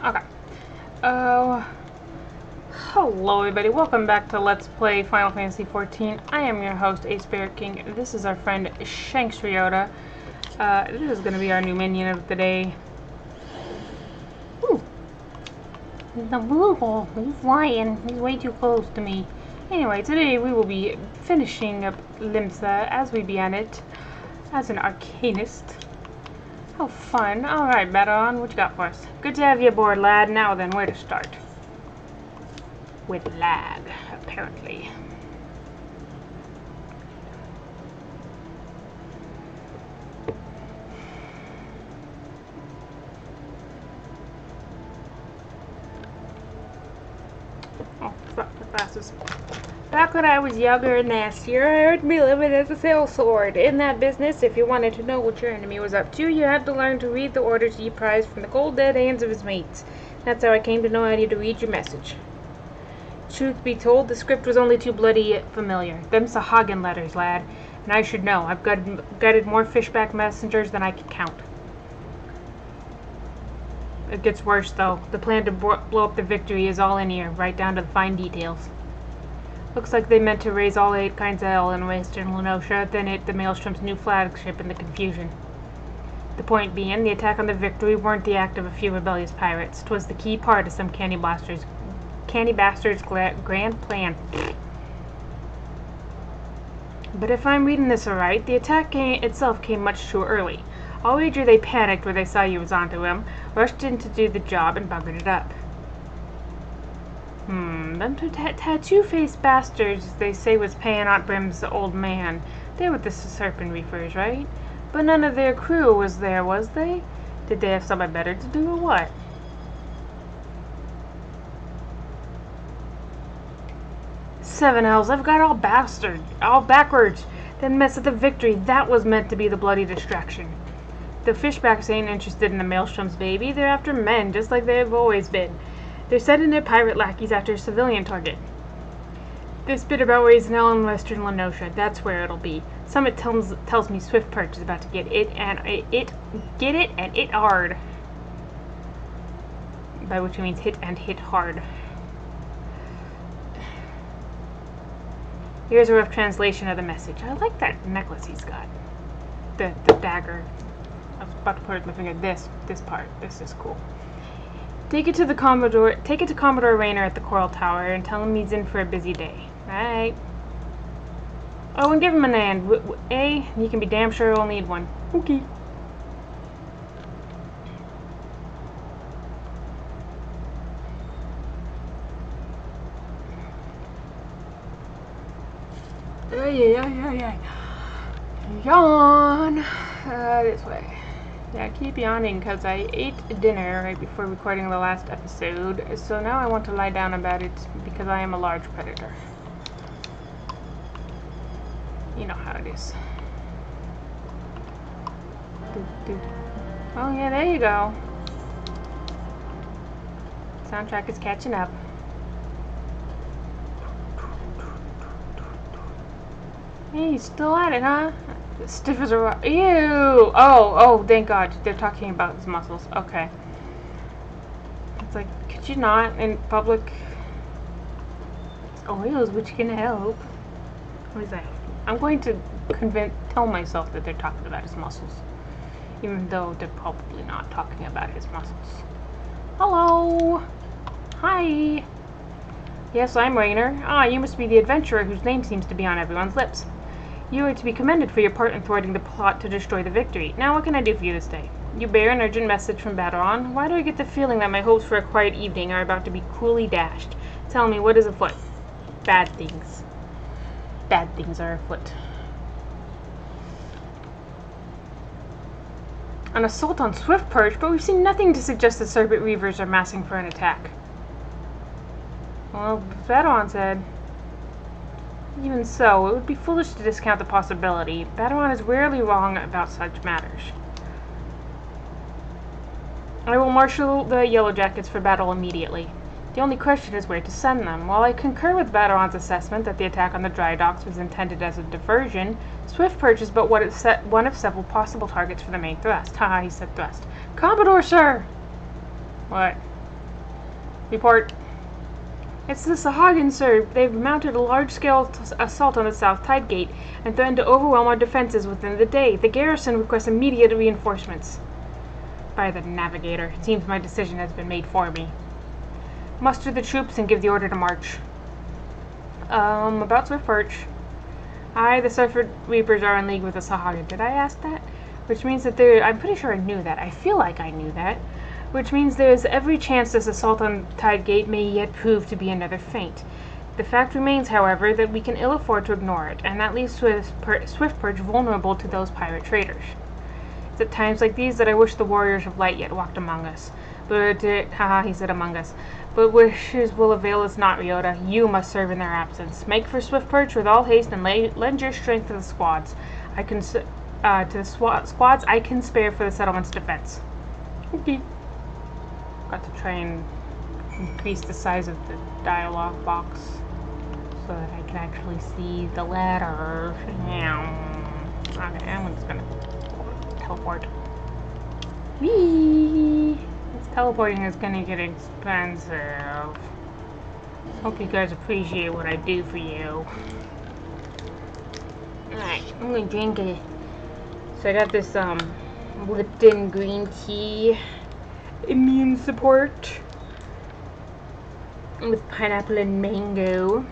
Okay. Hello everybody, welcome back to Let's Play Final Fantasy XIV. I am your host, A Spirit King. This is our friend Shanks Ryota. This is going to be our new minion of the day. Ooh. The blue hole, he's flying. He's way too close to me. Anyway, today we will be finishing up Limsa as we began it as an arcanist. How fun. Alright, Badon, what you got for us? Good to have you aboard, lad. Now then, where to start? With lag, apparently. Oh, fuck the glasses. Back when I was younger and nastier, I earned me living as a sellsword. In that business, if you wanted to know what your enemy was up to, you had to learn to read the orders you prized from the cold dead hands of his mates. That's how I came to know how to read your message. Truth be told, the script was only too bloody familiar. Them's the Hagen letters, lad. And I should know. I've guided more fishback messengers than I could count. It gets worse, though. The plan to blow up the Victory is all in here, right down to the fine details. Looks like they meant to raise all 8 kinds of hell in Western Lenosha, then hit the Maelstrom's new flagship in the confusion. The point being, the attack on the Victory weren't the act of a few rebellious pirates. 'Twas the key part of some canny bastard's grand plan. But if I'm reading this alright, the attack itself came much too early. I'll wager they panicked when they saw you was onto him, rushed in to do the job, and buggered it up. Them two tattoo-faced bastards they say was paying Aunt Brim's old man. They were the Serpent Reefers, right? But none of their crew was there, was they? Did they have something better to do, or what? Seven hells, I've got all backwards. That mess at the Victory, that was meant to be the bloody distraction. The fishbacks ain't interested in the Maelstrom's baby. They're after men, just like they've always been. They're sending their pirate lackeys after a civilian target. This bit about raising hell in Western Lenosha, that's where it'll be. Summit tells me Swift Perch is about to get it hard. By which he means hit hard. Here's a rough translation of the message. I like that necklace he's got. The dagger. I was about to put it in my finger. This part. This is cool. Take it to Commodore Rayner at the Coral Tower and tell him he's in for a busy day. Alright. Oh, and give him an and. You can be damn sure we'll need one. Okay. Yeah. Yawn. This way. Yeah, I keep yawning because I ate dinner right before recording the last episode, so now I want to lie down about it because I am a large predator. You know how it is. Oh yeah, there you go. Soundtrack is catching up. Hey, you still at it, huh? Stiff as a rock. Ew! Oh, thank God. They're talking about his muscles. Okay. It's like, could you not in public? It's oils which can help. What is that? I'm going to tell myself that they're talking about his muscles. Even though they're probably not talking about his muscles. Hello! Hi! Yes, I'm Rayner. Ah, you must be the adventurer whose name seems to be on everyone's lips. You are to be commended for your part in thwarting the plot to destroy the Victory. Now what can I do for you this day? You bear an urgent message from Badon. Why do I get the feeling that my hopes for a quiet evening are about to be cruelly dashed? Tell me, what is afoot? Bad things. Bad things are afoot. An assault on Swift Perch, but we've seen nothing to suggest the Serpent Reavers are massing for an attack. Well, Badon said. Even so, it would be foolish to discount the possibility. Badon is rarely wrong about such matters. I will marshal the Yellow Jackets for battle immediately. The only question is where to send them. While I concur with Badon's assessment that the attack on the dry docks was intended as a diversion, Swift Perch is but one of several possible targets for the main thrust. Haha, he said thrust. Commodore, sir! What? Report. It's the Sahagins, sir. They've mounted a large-scale assault on the South Tide Gate and threatened to overwhelm our defenses within the day. The garrison requests immediate reinforcements. By the Navigator. It seems my decision has been made for me. Muster the troops and give the order to march. About Swift Perch. The Surfer Reapers are in league with the Sahagin. Did I ask that? Which means that I'm pretty sure I knew that. I feel like I knew that. Which means there's every chance this assault on Tide Gate may yet prove to be another feint. The fact remains, however, that we can ill afford to ignore it, and that leaves Swift Perch vulnerable to those pirate traders. It's at times like these that I wish the warriors of light yet walked among us. But, he said among us. But wishes will avail us not, Ryota. You must serve in their absence. Make for Swift Perch with all haste and lend your strength to the squads. Squads I can spare for the settlement's defense. Okay. Got to try and increase the size of the dialogue box so that I can actually see the letters. Okay, I'm just gonna teleport. Whee! This teleporting is gonna get expensive. Hope you guys appreciate what I do for you. Alright, I'm gonna drink it. So I got this Luthien green tea. Immune support with pineapple and mango.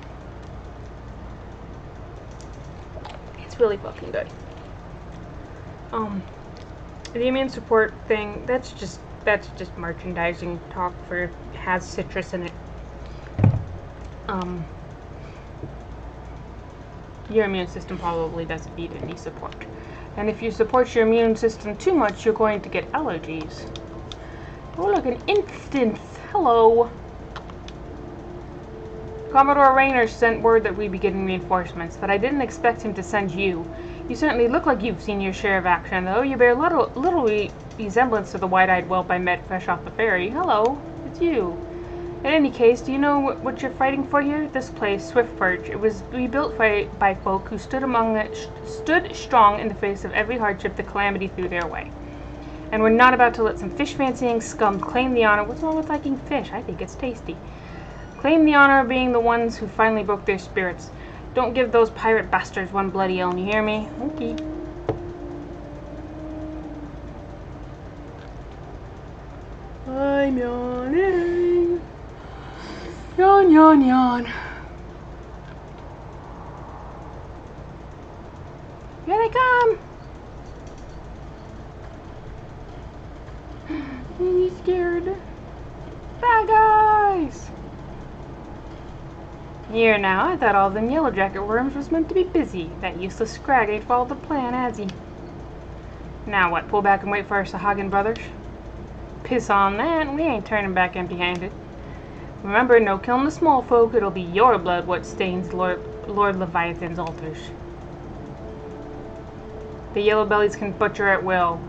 It's really fucking good. The immune support thing, that's just merchandising talk for has citrus in it. Your immune system probably doesn't need any support. And if you support your immune system too much, you're going to get allergies. Oh, look, an instance. Hello. Commodore Raynor sent word that we'd be getting reinforcements, but I didn't expect him to send you. You certainly look like you've seen your share of action, though. You bear little resemblance to the wide-eyed whelp I met fresh off the ferry. Hello, it's you. In any case, do you know what you're fighting for here? This place, Swift Perch. It was rebuilt by folk who stood strong in the face of every hardship the calamity threw their way. And we're not about to let some fish-fancying scum claim the honor. What's wrong with liking fish? I think it's tasty. Claim the honor of being the ones who finally broke their spirits. Don't give those pirate bastards one bloody elm, you hear me? Okay. I'm yawning. Yawn, yawn, yawn. Here they come! He's scared. Bad guys! Here now, I thought all them yellow jacket worms was meant to be busy. That useless scrag ain't followed the plan, has he? Now what, pull back and wait for our Sahagin brothers? Piss on that, we ain't turning back empty-handed. Remember, no killing the small folk, it'll be your blood what stains Lord Leviathan's altars. The yellow bellies can butcher at will.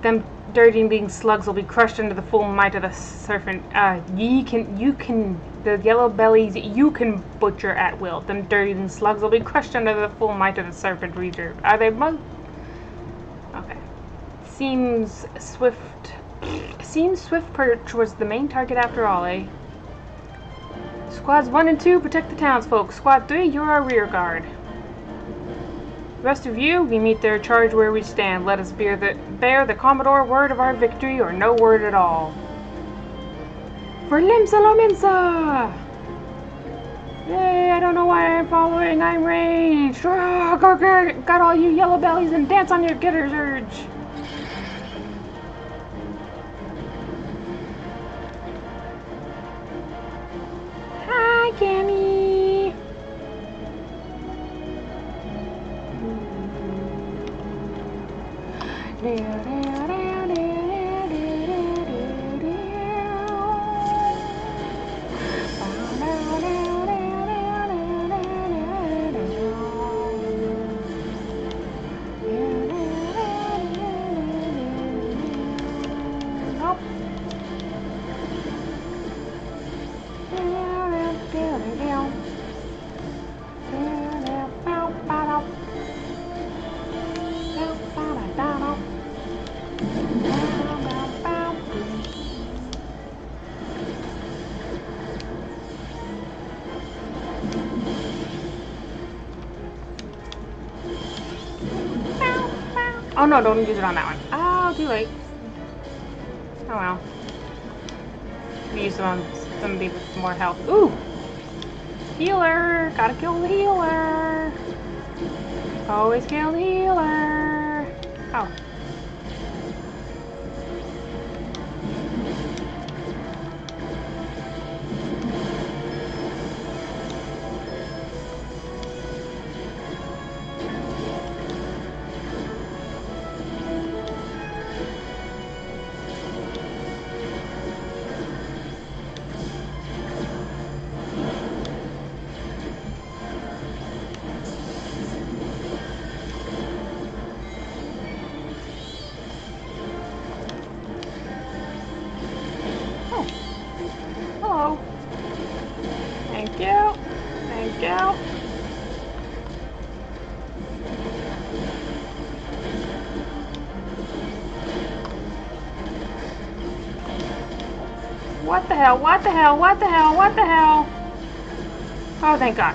Them dirty-lean slugs will be crushed under the full might of the serpent. The yellow bellies you can butcher at will. Them dirty-lean slugs will be crushed under the full might of the serpent reserve. Are they mug? Okay. Seems Swift Perch was the main target after all, eh? Squads 1 and 2, protect the townsfolk. Squad 3, you're our rear guard. The rest of you, we meet their charge where we stand. Let us bear the Commodore word of our victory, or no word at all. For Limsa Lominsa! Yay, I don't know why I'm following, I'm ranged! Got all you yellow bellies and dance on your getter's urge! Hi, Cammy! Oh no, don't use it on that one. Oh, too late. Oh well. Use it on somebody with more health. Ooh! Healer! Gotta kill the healer! Always kill the healer! Oh. Hello. Thank you. Thank you. What the hell? What the hell? What the hell? What the hell? Oh, thank God.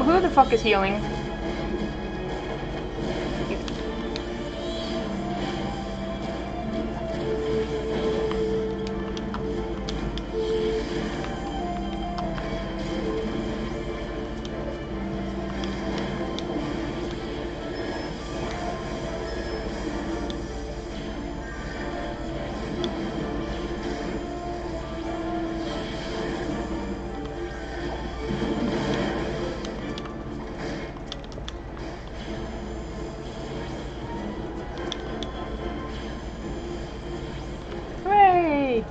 Who the fuck is healing? Hooray!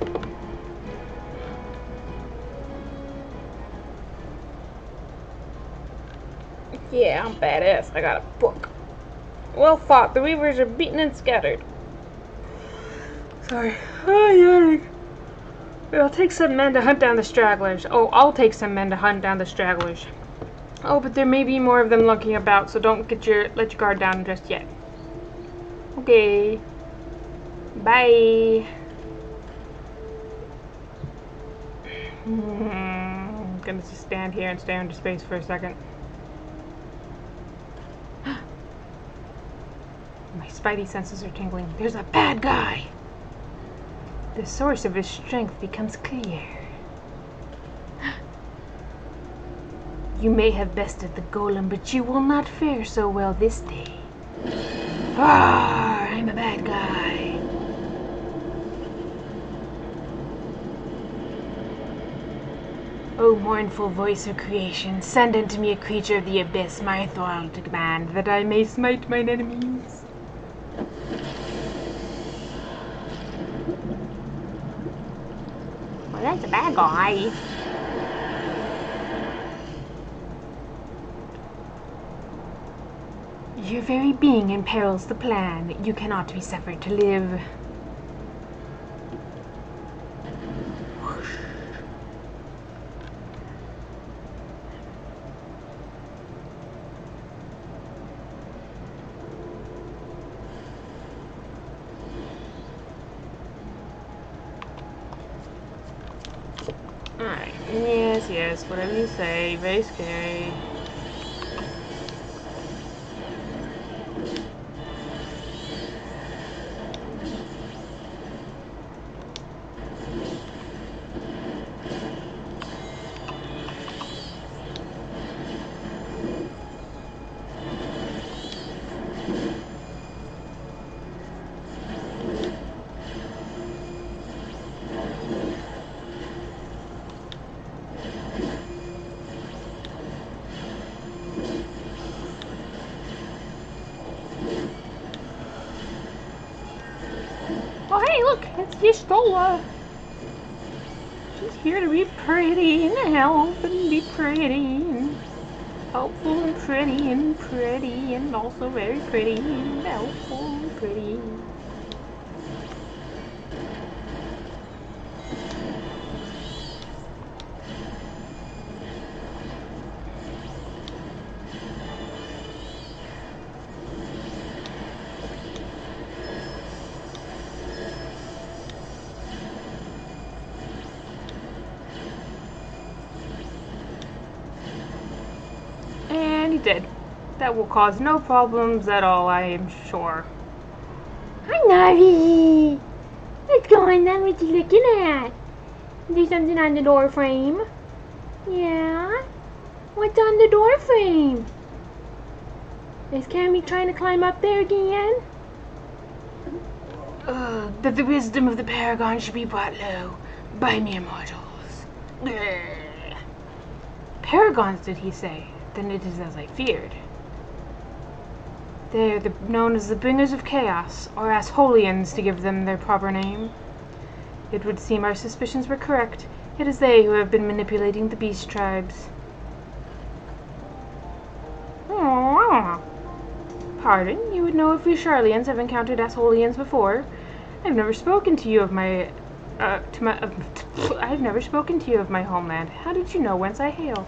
Yeah, I'm badass. I got a book. Well fought. The Weavers are beaten and scattered. Sorry. Oh, yawning. It'll take some men to hunt down the stragglers. Oh, I'll take some men to hunt down the stragglers. Oh, but there may be more of them lurking about, so don't let your guard down just yet. Okay. Bye. I'm gonna just stand here and stare into space for a second. My spidey senses are tingling. There's a bad guy! The source of his strength becomes clear. You may have bested the golem, but you will not fare so well this day. Ah, I'm a bad guy. O mournful voice of creation, send unto me a creature of the abyss, my thrall to command, that I may smite mine enemies. Well, that's a bad guy. Your very being imperils the plan. You cannot be suffered to live. Alright, yes, whatever you say. Very scary. Oh, hey, look, it's Yistola. She's here to be pretty and help and be pretty and helpful and pretty and also very pretty and helpful and pretty. That will cause no problems at all, I am sure. Hi, Navi! What's going on? What you looking at? There's something on the door frame. Yeah? What's on the door frame? Is Cammy trying to climb up there again? That the wisdom of the Paragon should be brought low by mere mortals. Paragons, did he say? Then it is as I feared. They're known as the Bringers of Chaos, or as Holians, to give them their proper name. It would seem our suspicions were correct. It is they who have been manipulating the beast tribes. Pardon? You would know if we Charlians have encountered Asholians before? I've never spoken to you of my... I've never spoken to you of my homeland. How did you know whence I hail?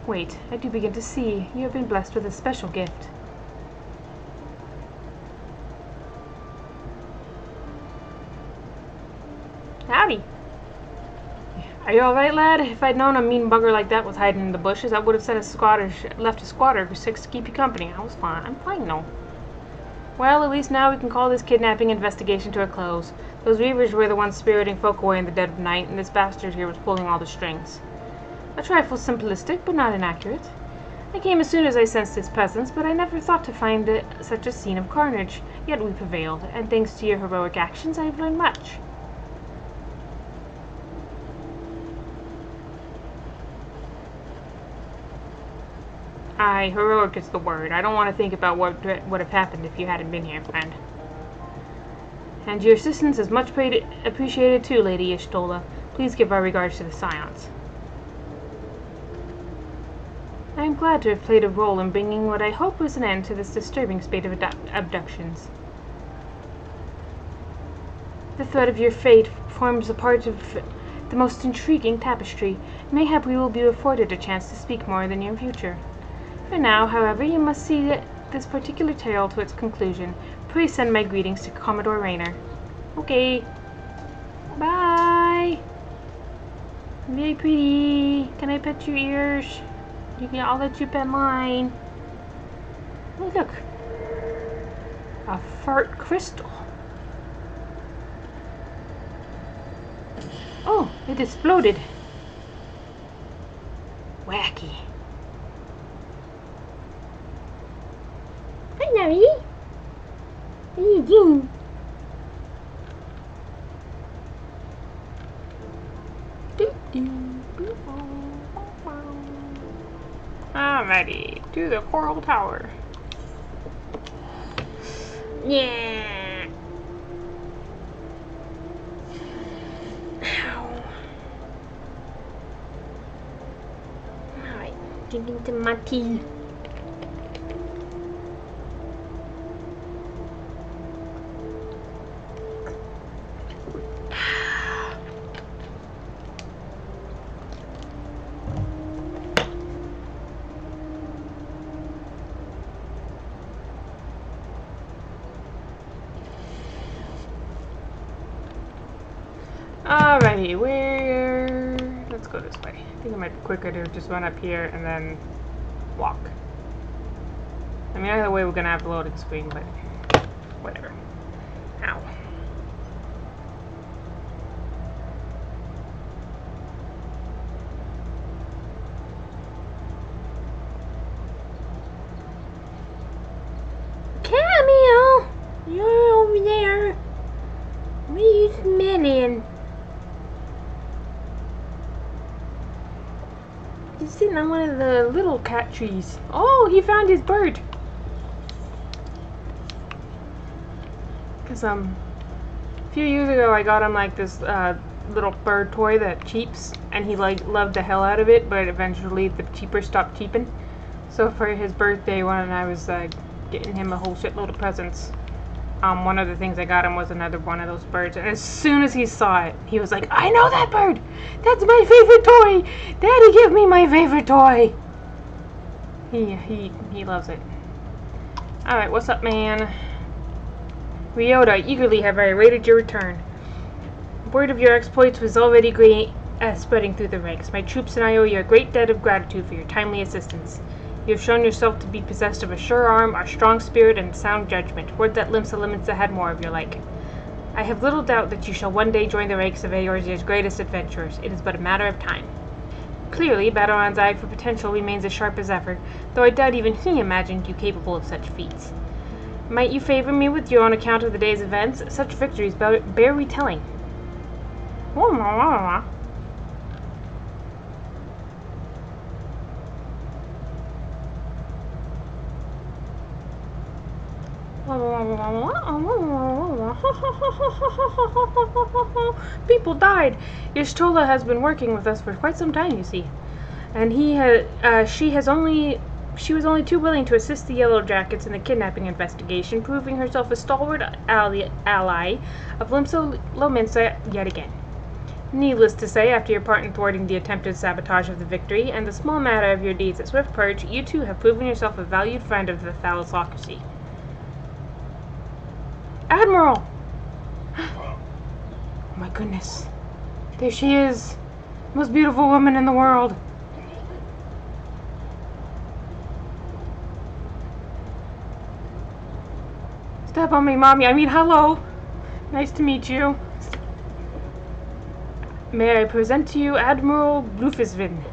Wait, I do begin to see. You have been blessed with a special gift. Howdy. Are you alright, lad? If I'd known a mean bugger like that was hiding in the bushes, I would have left a squatter to keep you company. I was fine. I'm fine, no. Well, at least now we can call this kidnapping investigation to a close. Those weavers were the ones spiriting folk away in the dead of night, and this bastard here was pulling all the strings. A trifle simplistic, but not inaccurate. I came as soon as I sensed his presence, but I never thought to find such a scene of carnage. Yet we prevailed, and thanks to your heroic actions, I have learned much. Aye, heroic is the word. I don't want to think about what would have happened if you hadn't been here, friend. And your assistance is much appreciated too, Lady Y'shtola. Please give our regards to the Scions. I am glad to have played a role in bringing what I hope was an end to this disturbing spate of abductions. The thread of your fate forms a part of the most intriguing tapestry. Mayhap we will be afforded a chance to speak more in the near future. For now, however, you must see this particular tale to its conclusion. Please send my greetings to Commodore Rayner. Okay. Bye. Very pretty. Can I pet your ears? I'll let you pet mine. Oh, look. A fart crystal. Oh, it exploded. Wacky. Hi, Navi. What are you doing? Alrighty, to the Coral Tower. Yeah. Ow. Alright, dig into my tea. Alrighty, let's go this way. I think it might be quicker to just run up here and then walk. I mean, either way we're gonna have a loading screen, but whatever. Ow. Camille! You're over there. What are you smelling? He's sitting on one of the little cat trees. Oh, he found his bird. Cause a few years ago I got him like this little bird toy that cheeps, and he like loved the hell out of it. But eventually the cheaper stopped cheaping. So for his birthday, when I was getting him a whole shitload of presents, one of the things I got him was another one of those birds. And as soon as he saw it, he was like, "I know that bird! That's my favorite toy! Daddy, give me my favorite toy!" He loves it. Alright, what's up, man? Ryota, eagerly have I awaited your return. Word of your exploits was already spreading through the ranks. My troops and I owe you a great debt of gratitude for your timely assistance. You have shown yourself to be possessed of a sure arm, a strong spirit, and sound judgment. Would that Limsa had more of your like. I have little doubt that you shall one day join the ranks of Eorzea's greatest adventurers. It is but a matter of time. Clearly, Badoran's eye for potential remains as sharp as ever, though I doubt even he imagined you capable of such feats. Might you favor me with your own account of the day's events? Such victories bear retelling. People died. Y'shtola has been working with us for quite some time, you see. And she was only too willing to assist the Yellow Jackets in the kidnapping investigation, proving herself a stalwart ally of Limsa yet again. Needless to say, after your part in thwarting the attempted sabotage of the victory, and the small matter of your deeds at Swift Perch, you too have proven yourself a valued friend of the thalassocracy. Admiral! Oh my goodness. There she is. Most beautiful woman in the world. Step on me, Mommy. I mean, hello. Nice to meet you. May I present to you Admiral Luthien.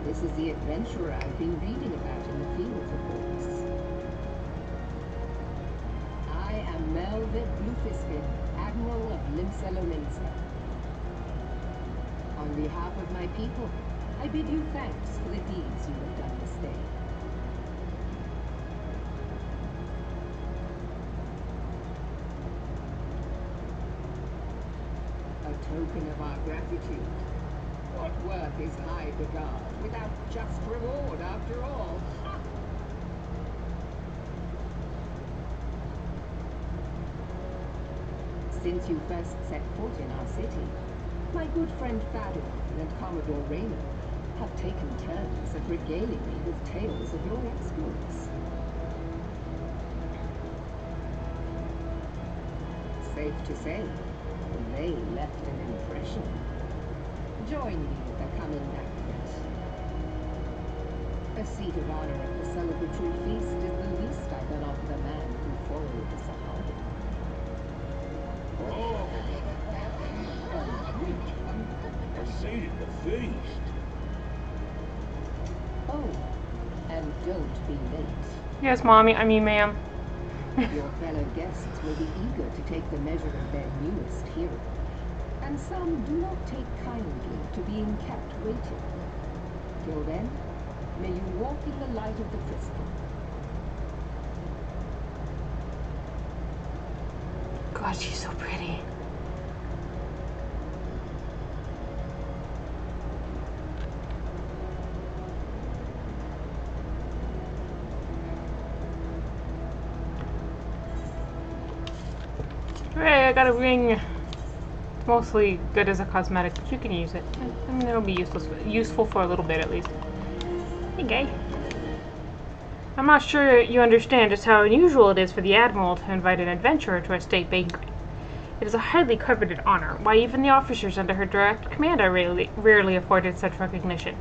This is the adventurer I've been reading about in the field reports. I am Merlwyb, Admiral of Limsa. On behalf of my people, I bid you thanks for the deeds you have done this day. A token of our gratitude. What worth is high regard without just reward after all? Since you first set foot in our city, my good friend Badoran and Commodore Raynor have taken turns at regaling me with tales of your exploits. Safe to say, they left an impression. Join me at the coming banquet. A seat of honor at the celebratory feast is the least I can offer the man who followed the Sahara. Oh, a seat at the feast. Oh, and don't be late. Yes, Mommy. I mean, ma'am. Your fellow guests will be eager to take the measure of their newest hero. And some do not take kindly to being kept waiting. Till then, may you walk in the light of the crystal. God, she's so pretty. Hooray, I got a ring. Mostly good as a cosmetic, but you can use it. I mean, it'll be useful for a little bit at least. Hey, gay. I'm not sure you understand just how unusual it is for the Admiral to invite an adventurer to a state banquet. It is a highly coveted honor, why even the officers under her direct command are rarely afforded such recognition.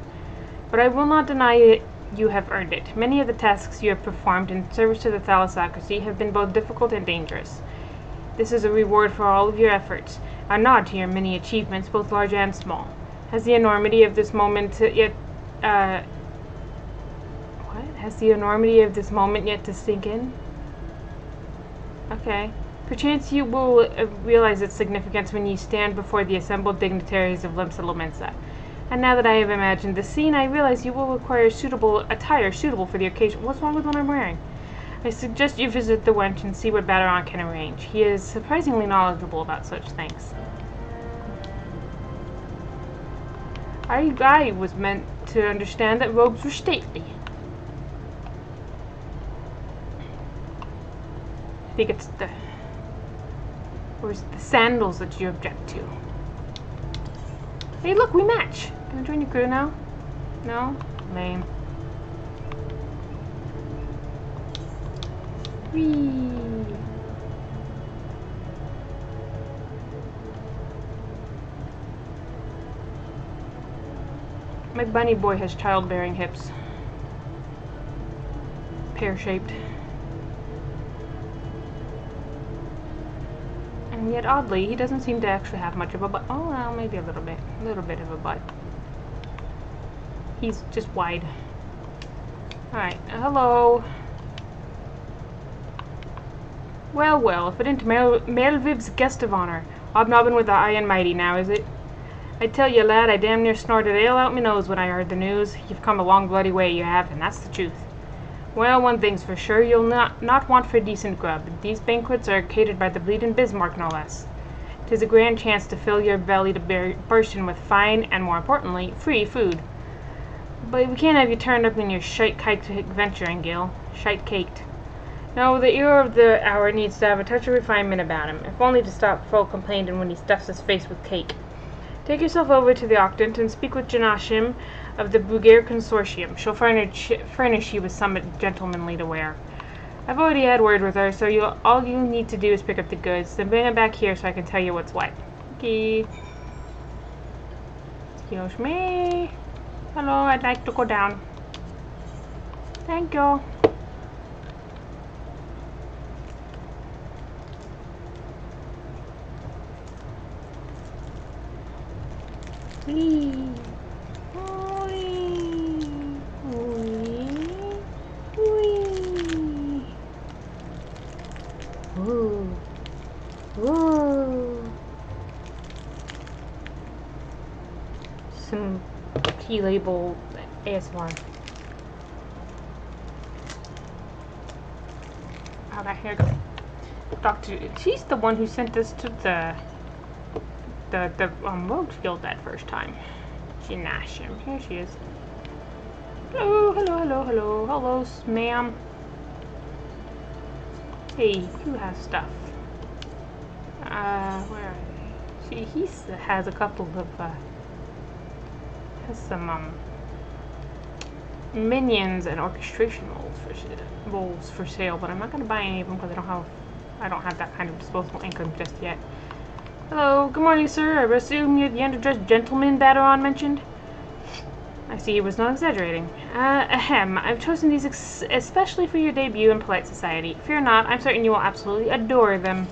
But I will not deny you have earned it. Many of the tasks you have performed in service to the thalassocracy have been both difficult and dangerous. This is a reward for all of your efforts. A nod to your many achievements, both large and small. Has the enormity of this moment yet to sink in? Okay. Perchance you will realize its significance when you stand before the assembled dignitaries of Limsa. And now that I have imagined the scene, I realize you will require attire suitable for the occasion. What's wrong with what I'm wearing? I suggest you visit the wench and see what Badoran can arrange. He is surprisingly knowledgeable about such things. I was meant to understand that robes were stately. I think it's or is it the sandals that you object to? Hey, look, we match. Can I join your crew now? No? Lame. Whee! My bunny boy has childbearing hips. Pear-shaped. And yet, oddly, he doesn't seem to actually have much of a butt. Oh, well, maybe a little bit. A little bit of a butt. He's just wide. Alright, hello. Well, well, if it ain't Merlwyb's guest of honor. Hobnobbing with the high and mighty now, is it? I tell you, lad, I damn near snorted ale out my nose when I heard the news. You've come a long bloody way, you have, and that's the truth. Well, one thing's for sure, you'll not want for decent grub. These banquets are catered by the bleeding Bismarck, no less. 'Tis a grand chance to fill your belly to bursting with fine, and more importantly, free food. But we can't have you turned up in your shite-caked adventuring, Gil. Shite-caked. No, the hero of the hour needs to have a touch of refinement about him, if only to stop folk complaining when he stuffs his face with cake. Take yourself over to the Octant and speak with Janashim of the Bugare Consortium. She'll furnish you with some gentlemanly to wear. I've already had word with her, so all you need to do is pick up the goods, then bring them back here so I can tell you what's what. Okay. Excuse me. Hello, I'd like to go down. Thank you. Wee. Ooh. Ooh. Some key label ASMR. Okay, here we go. Doctor, she's the one who sent us to the Rogues Guild that first time. Janashim. Here she is. Hello, hello, hello, hello. Hello, ma'am. Hey, who has stuff? Where are they? He has a couple of, has some, minions and orchestration rolls for sale, but I'm not going to buy any of them because I don't have that kind of disposable income just yet. Hello, good morning, sir. I assume you're the underdressed gentleman Baderon mentioned? I see he was not exaggerating. Ahem, I've chosen these especially for your debut in polite society. Fear not, I'm certain you will absolutely adore them.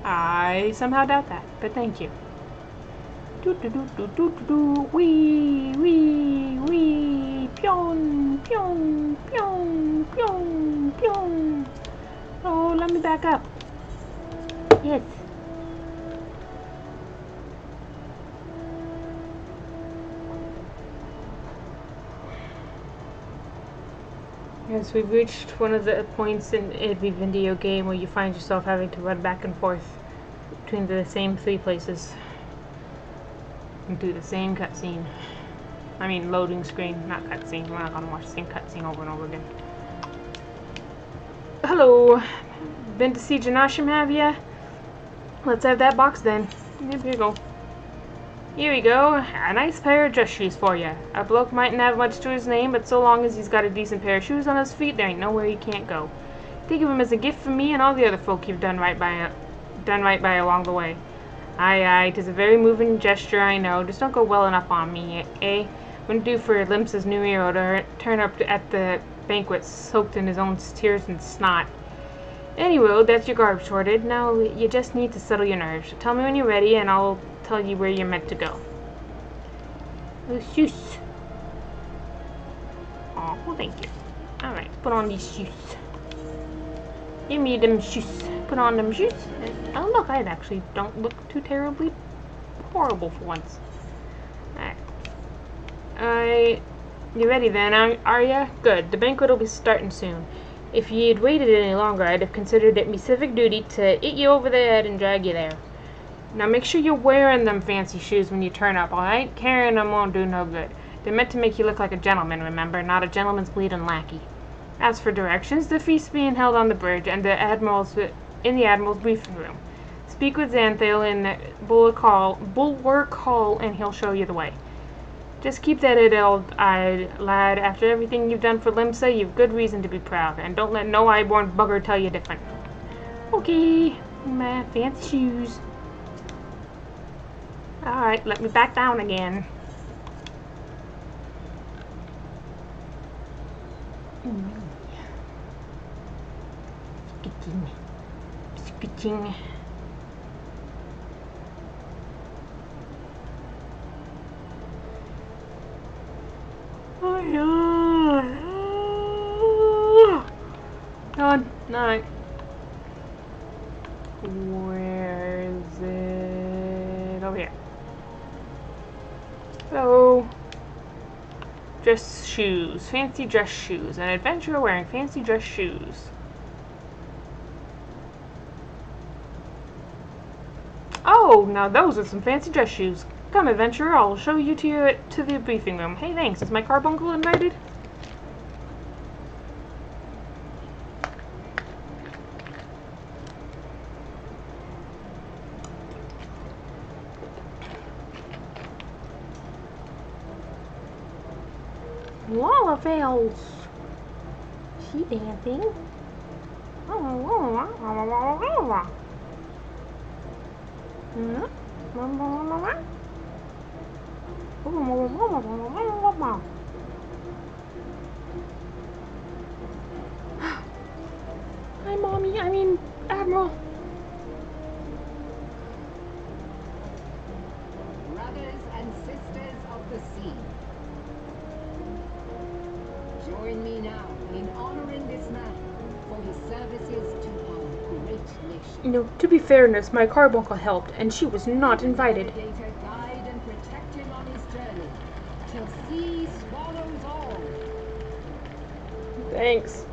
I somehow doubt that, but thank you. Wee, wee, wee, pyong, pyong, pyong, pyong, pyong. Oh, let me back up. Yes. Yes, we've reached one of the points in every video game where you find yourself having to run back and forth between the same 3 places and do the same cutscene. I mean, loading screen, not cutscene. We're not gonna watch the same cutscene over and over again. Hello! Been to see Janashim, have ya? Let's have that box then. Here you go. Here we go, a nice pair of dress shoes for you. A bloke mightn't have much to his name, but so long as he's got a decent pair of shoes on his feet, there ain't nowhere he can't go. Think of him as a gift from me and all the other folk you've done right by along the way. Aye, aye, 'tis a very moving gesture, I know. Just don't go welling up on me, eh? Wouldn't do for Limps's new hero to turn up at the banquet soaked in his own tears and snot. Anyway, that's your garb sorted. Now you just need to settle your nerves. Tell me when you're ready, and I'll tell you where you're meant to go. Oh, shoes. Oh, well, thank you. Alright, put on these shoes. Give me them shoes. Put on them shoes. Oh, look, I actually don't look too terribly horrible for once. Alright. You ready then, are ya? Good. The banquet will be starting soon. If you'd waited any longer, I'd have considered it me civic duty to hit you over the head and drag you there. Now make sure you're wearing them fancy shoes when you turn up, alright? Carrying them won't do no good. They're meant to make you look like a gentleman, remember, not a gentleman's bleeding lackey. As for directions, the feast's being held on the bridge and in the Admiral's briefing room. Speak with Xanthale in the Bulwark Hall and he'll show you the way. Just keep that old-eyed lad. After everything you've done for Limsa, you've good reason to be proud. And don't let no eye-born bugger tell you different. Okay, my fancy shoes. Alright, let me back down again. Skitting. Done. Night. Where is it? Over here. So, dress shoes. Fancy dress shoes. An adventurer wearing fancy dress shoes. Oh, now those are some fancy dress shoes. Come, adventurer, I'll show you to the briefing room. Hey, thanks. Is my carbuncle invited? Walla fails. She dancing. Hi, Mommy. I mean, Admiral. Brothers and sisters of the sea, join me now in honoring this man for his services to our great nation. No, to be fairness, my carbuncle helped, and she was not invited. Navigator, guide and protect him on his journey till sea swallows all. Thanks.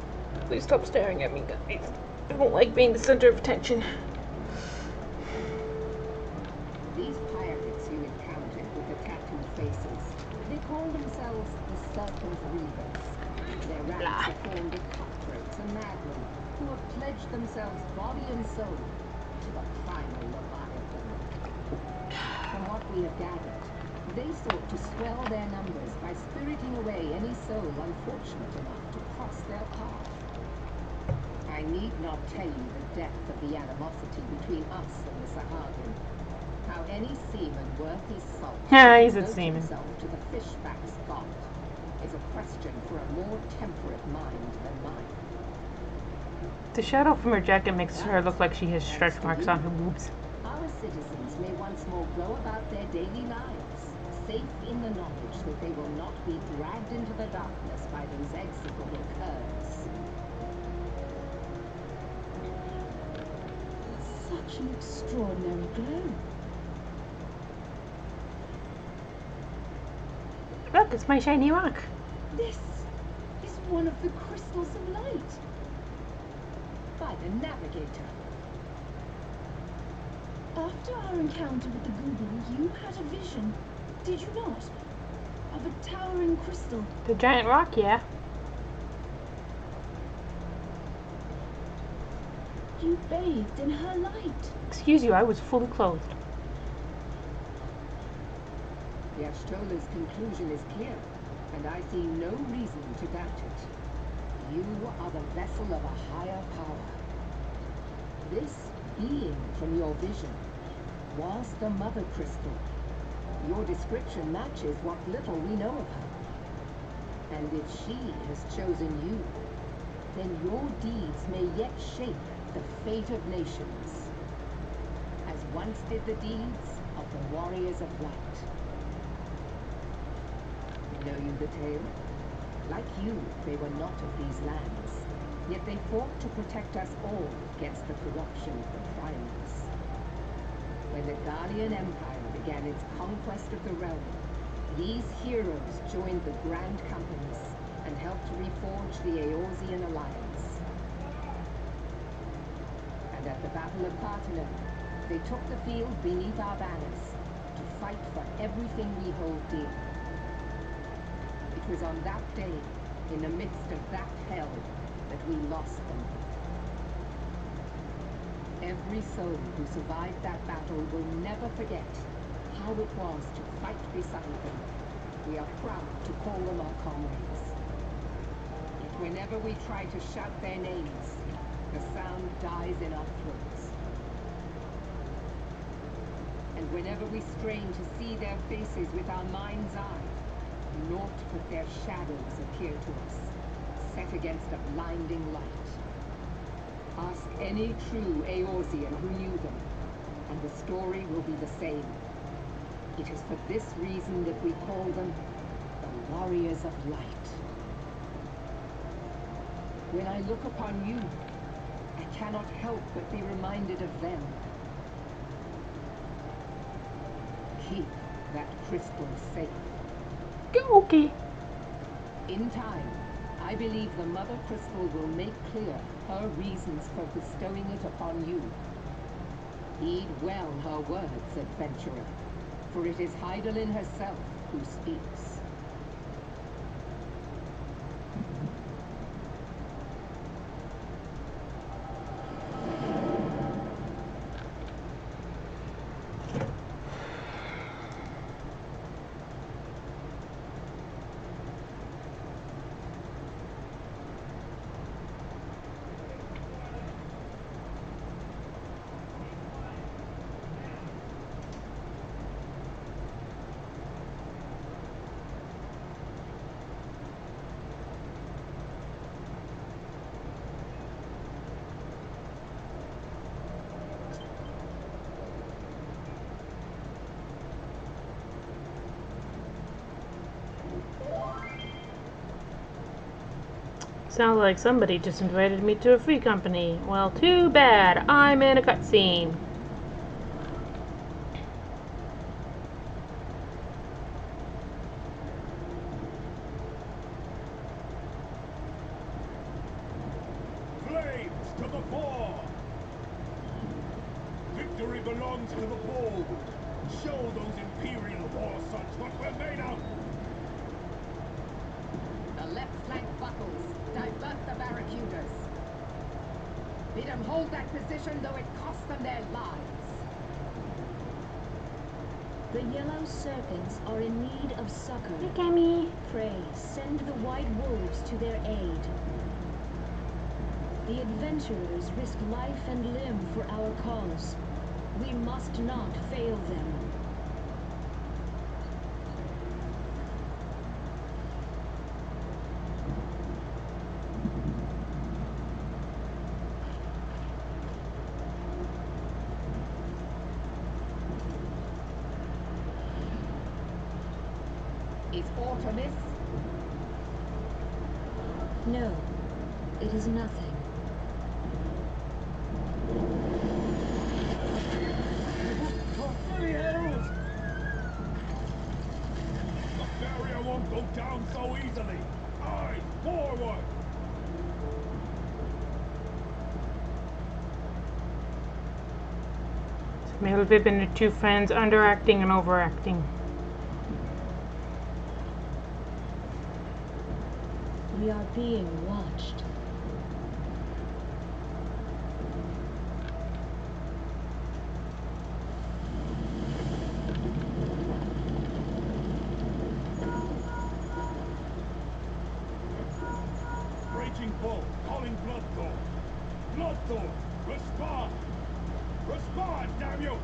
Please stop staring at me, guys. I don't like being the center of attention. These pirates you encountered with the tattooed faces, they call themselves the Serpent Reavers. Their ranks are formed of cutthroats and madmen who have pledged themselves body and soul to the final Leviathan. From what we have gathered, they sought to swell their numbers by spiriting away any soul unfortunate enough to cross their path. I need not tell you the depth of the animosity between us and the Sahagin. How any seaman worth his salt He's a devote seaman. himself to the fishback's god is a question for a more temperate mind than mine. The shadow from her jacket makes her look like she has stretch marks on her boobs. Our citizens may once more go about their daily lives, safe in the knowledge that they will not be dragged into the darkness by those execrable curs. Such an extraordinary glow. Look, it's my shiny rock. This is one of the crystals of light. By the Navigator. After our encounter with the Google, you had a vision, did you not? Of a towering crystal. The giant rock, yeah. You bathed in her light. Excuse you, I was fully clothed. The Ashtola's conclusion is clear, and I see no reason to doubt it. You are the vessel of a higher power. This being from your vision was the Mother Crystal. Your description matches what little we know of her. And if she has chosen you, then your deeds may yet shape the fate of nations, as once did the deeds of the warriors of light. Know you the tale? Like you, they were not of these lands, yet they fought to protect us all against the corruption of the primates. When the Guardian Empire began its conquest of the realm, these heroes joined the Grand Companies and helped reforge the Eorzean Alliance. And at the Battle of Parthenon, they took the field beneath our banners to fight for everything we hold dear. It was on that day, in the midst of that hell, that we lost them. Every soul who survived that battle will never forget how it was to fight beside them, we are proud to call them our comrades. Yet whenever we try to shout their names, the sound dies in our throats. And whenever we strain to see their faces with our mind's eye, naught but their shadows appear to us, set against a blinding light. Ask any true Eorzean who knew them, and the story will be the same. It is for this reason that we call them the Warriors of Light. When I look upon you, I cannot help but be reminded of them. Keep that crystal safe. Okay. In time, I believe the Mother Crystal will make clear her reasons for bestowing it upon you. Heed well her words, adventurer, for it is Hydaelyn herself who speaks. Sounds like somebody just invited me to a free company. Well, too bad. I'm in a cutscene. Flames to the fore! Victory belongs to the bold. Show those Imperial war sons what we're made of! The left flank buckles. Divert the barricuders. Bid them hold that position, though it cost them their lives. The yellow serpents are in need of succor. Hi, Cammy. Pray, send the white wolves to their aid. The adventurers risk life and limb for our cause. We must not fail them. Is aught amiss? No, it is nothing. The barrier won't go down so easily! Eyes forward! Merlwyb and her two friends underacting and overacting. We are being watched. Raging bull, calling Bloodthorn! Bloodthorn, respond! Respond, damn you!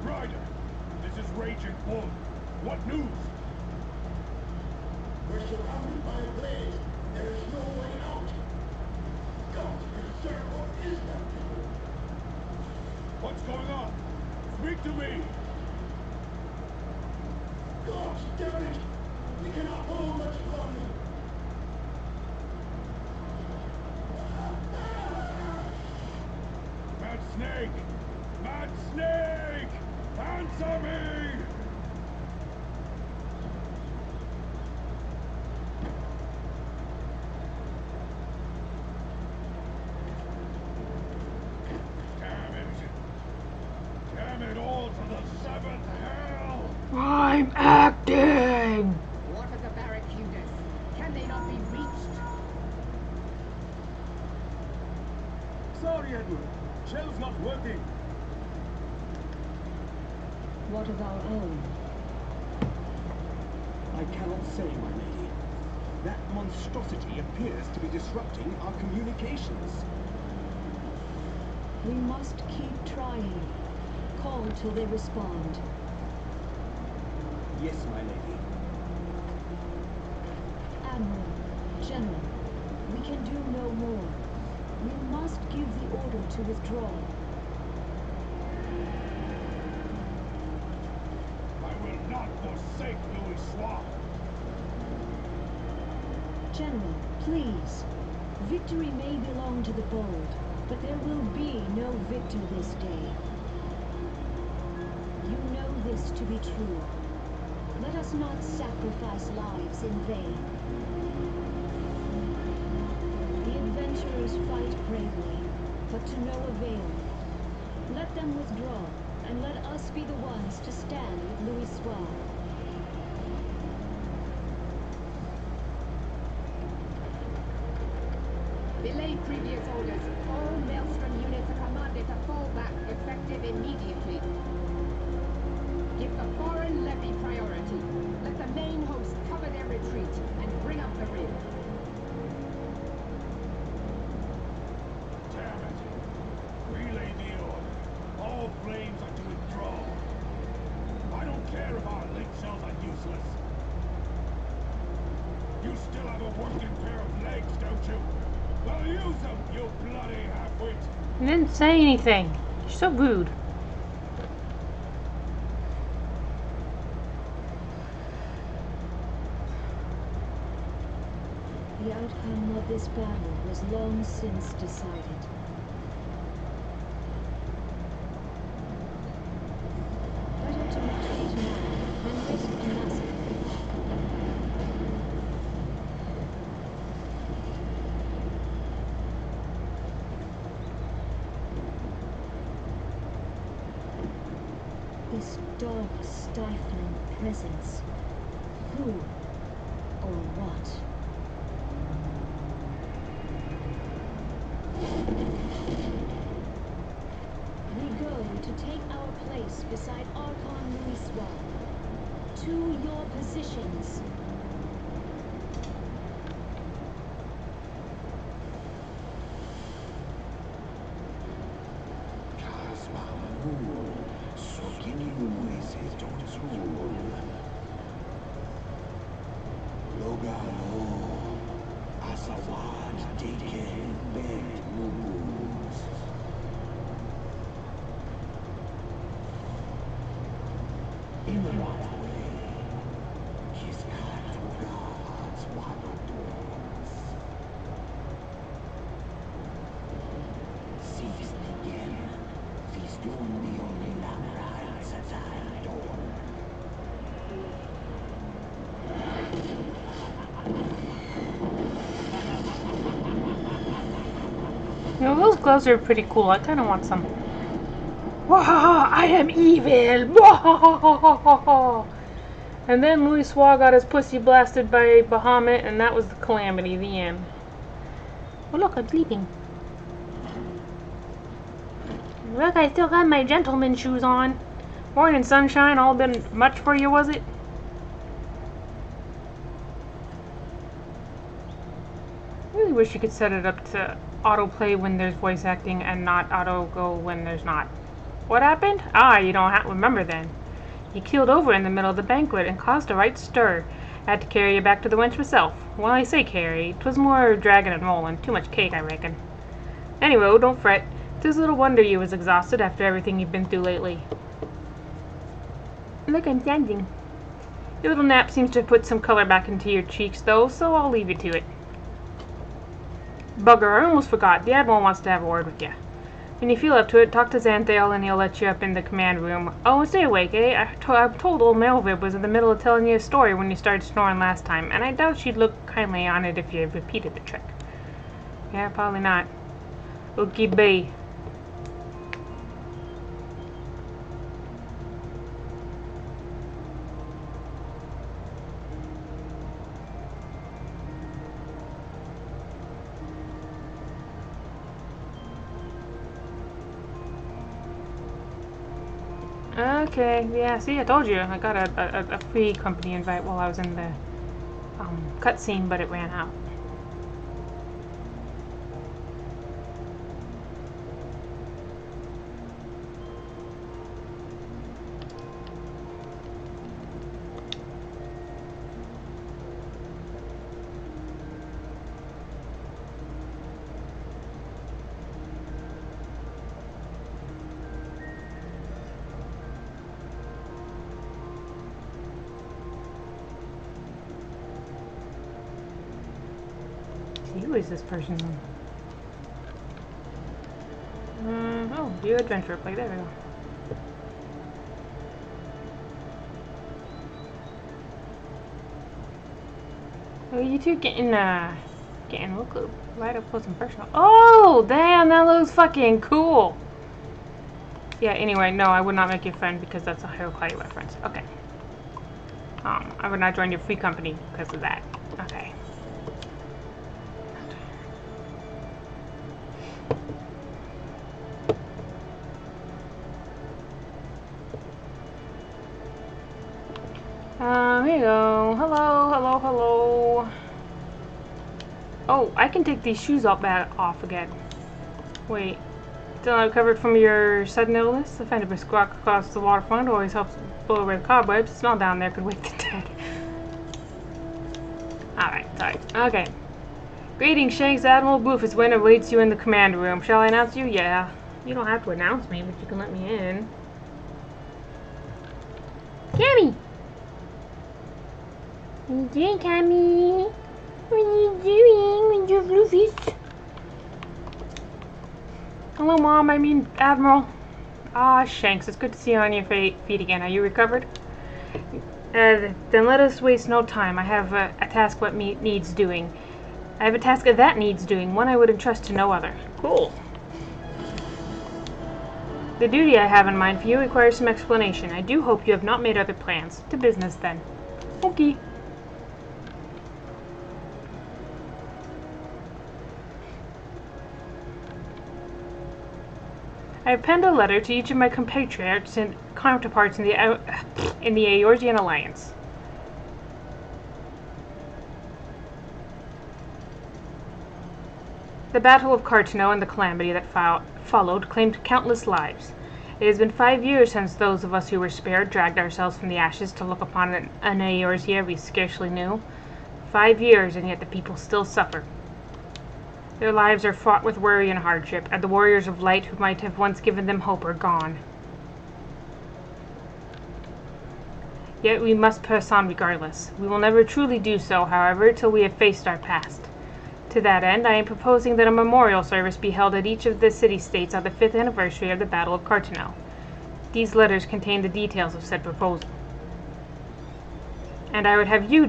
Ryder, this is Raging Bull. What news? We're surrounded by a blaze. There is no way out. God, sir, what is that? What's going on? Speak to me! God damn it! We cannot hold much longer. Mad Snake! Mad Snake! Answer me! I'm acting! What of the barracudas? Can they not be reached? Sorry, Edward. Shell's not working. What of our own? I cannot say, my lady. That monstrosity appears to be disrupting our communications. We must keep trying. Call till they respond. Yes, my lady. Admiral, General, we can do no more. We must give the order to withdraw. I will not forsake Louis Soir. General, please. Victory may belong to the bold, but there will be no victor this day. You know this to be true. Let us not sacrifice lives in vain. The adventurers fight bravely, but to no avail. Let them withdraw, and let us be the ones to stand with Louis Soir. Belay previous orders. All Maelstrom units are commanded to fall back, effective immediately. Give the foreign levy priority. Let the main host cover their retreat and bring up the rear. Damn it! Relay the order. All flames are to withdraw. I don't care if our link shells are useless. You still have a working pair of legs, don't you? Well, use them, you bloody half-wit! You didn't say anything. You're so rude. The outcome of this battle was long since decided. Better to retreat now than risk a massacre. This dark, stifling presence. Who or what? We go to take our place beside Archon Louis Soir. To your positions. In the right way. He's got to God's wild doors. Cease again. He's doing the only labyrinths at that door. You know, those gloves are pretty cool. I kind of want some. Wahaha, I am evil! Wahaha! And then Louis Soir got his pussy blasted by Bahamut, and that was the calamity, the end. Oh look, I'm sleeping. Look, I still got my gentleman shoes on. Morning sunshine, all been much for you, was it? I really wish you could set it up to autoplay when there's voice acting and not auto go when there's not. What happened? Ah, you don't remember then. He keeled over in the middle of the banquet and caused a right stir. Had to carry you back to the wench myself. Well, I say carry. 'Twas more dragging and rolling. Too much cake, I reckon. Anyway, don't fret. 'Tis little wonder you was exhausted after everything you've been through lately. Look, I'm standing. Your little nap seems to have put some color back into your cheeks, though, so I'll leave you to it. Bugger, I almost forgot. The Admiral wants to have a word with you. When you feel up to it, talk to Xanthale and he'll let you up in the command room. Oh, and stay awake, eh? I'm told old Merlwyb was in the middle of telling you a story when you started snoring last time, and I doubt she'd look kindly on it if you repeated the trick. Yeah, probably not. Okay, bye. Okay, yeah, see, I told you. I got a free company invite while I was in the cutscene, but it ran out. Who is this person then? Oh, view adventure play. There we go. Oh, you two getting real close, right up close and personal. Oh, damn, that looks fucking cool. Yeah. Anyway, no, I would not make you a friend because that's a Hawaii reference. Okay. I would not join your free company because of that. Okay. Here you go. Hello, hello, hello. Oh, I can take these shoes off again. Wait. Still not recovered from your sudden illness? The find a brisk walk across the waterfront always helps blow away the cobwebs. The smell down there could wake the dead. Alright, sorry. Okay. Greetings, Shanks. Admiral Boofus Winter awaits you in the command room. Shall I announce you? Yeah. You don't have to announce me, but you can let me in. Cammy! What are you doing, Cammy? What are you doing with your floofies? Hello, Mom. I mean, Admiral. Ah, Shanks. It's good to see you on your feet again. Are you recovered? Then let us waste no time. I have a task that needs doing. I have a task that needs doing. One I would entrust to no other. Cool. The duty I have in mind for you requires some explanation. I do hope you have not made other plans. To business, then. Okay. I have penned a letter to each of my compatriots and counterparts in the Eorzean Alliance. The Battle of Cartano and the calamity that followed claimed countless lives. It has been 5 years since those of us who were spared dragged ourselves from the ashes to look upon an Eorzea we scarcely knew. 5 years, and yet the people still suffer. Their lives are fraught with worry and hardship, and the warriors of light who might have once given them hope are gone. Yet we must press on regardless. We will never truly do so, however, till we have faced our past. To that end, I am proposing that a memorial service be held at each of the city-states on the 5th anniversary of the Battle of Cartano. These letters contain the details of said proposal. And I would have you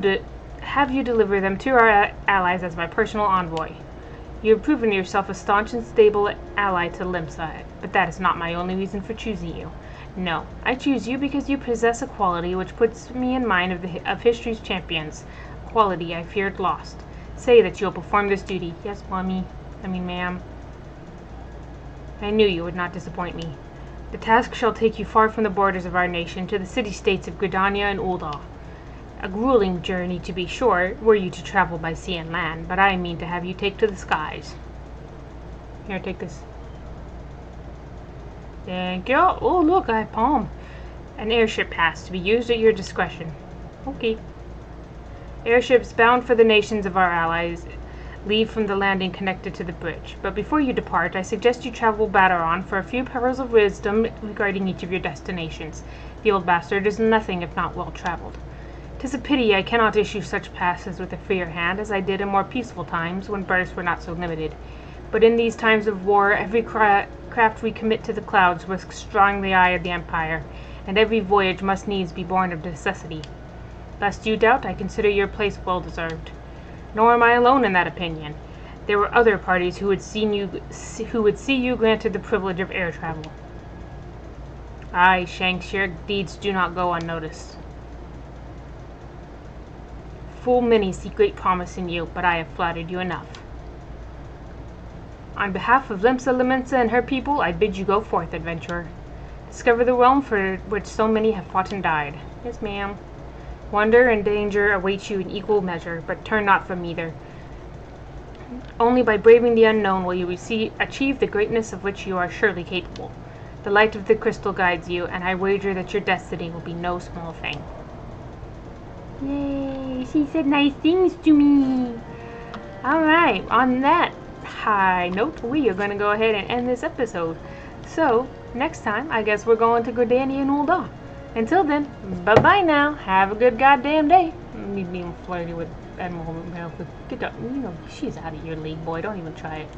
deliver them to our allies as my personal envoy. You have proven yourself a staunch and stable ally to Limsa, but that is not my only reason for choosing you. No, I choose you because you possess a quality which puts me in mind of history's champions, a quality I feared lost. Say that you'll perform this duty. Yes, ma'am. I knew you would not disappoint me. The task shall take you far from the borders of our nation to the city-states of Gridania and Ul'dah. A grueling journey, to be sure, were you to travel by sea and land, but I mean to have you take to the skies. Here, take this. Thank you. Oh, look, I have palm. An airship pass to be used at your discretion. Okay. Airships bound for the nations of our allies leave from the landing connected to the bridge. But before you depart, I suggest you travel Bataron for a few pearls of wisdom regarding each of your destinations. The old bastard is nothing if not well traveled. 'Tis a pity I cannot issue such passes with a freer hand as I did in more peaceful times when berths were not so limited. But in these times of war, every craft we commit to the clouds risks drawing the eye of the Empire, and every voyage must needs be born of necessity. Lest you doubt, I consider your place well deserved. Nor am I alone in that opinion. There were other parties who would see you granted the privilege of air travel. Aye, Shanks, your deeds do not go unnoticed. Full many see great promise in you, but I have flattered you enough. On behalf of Limsa Limensa and her people, I bid you go forth, adventurer. Discover the realm for which so many have fought and died. Yes, ma'am. Wonder and danger await you in equal measure, but turn not from either. Only by braving the unknown will you achieve the greatness of which you are surely capable. The light of the crystal guides you, and I wager that your destiny will be no small thing. Yay, she said nice things to me. Alright, on that high note, we are going to go ahead and end this episode. So, next time, I guess we're going to Gordania and Ul'dah. Until then, bye-bye now. Have a good goddamn day. Me being flirty with Admiral Merlwyb. Get up. You know, she's out of your league, boy. Don't even try it.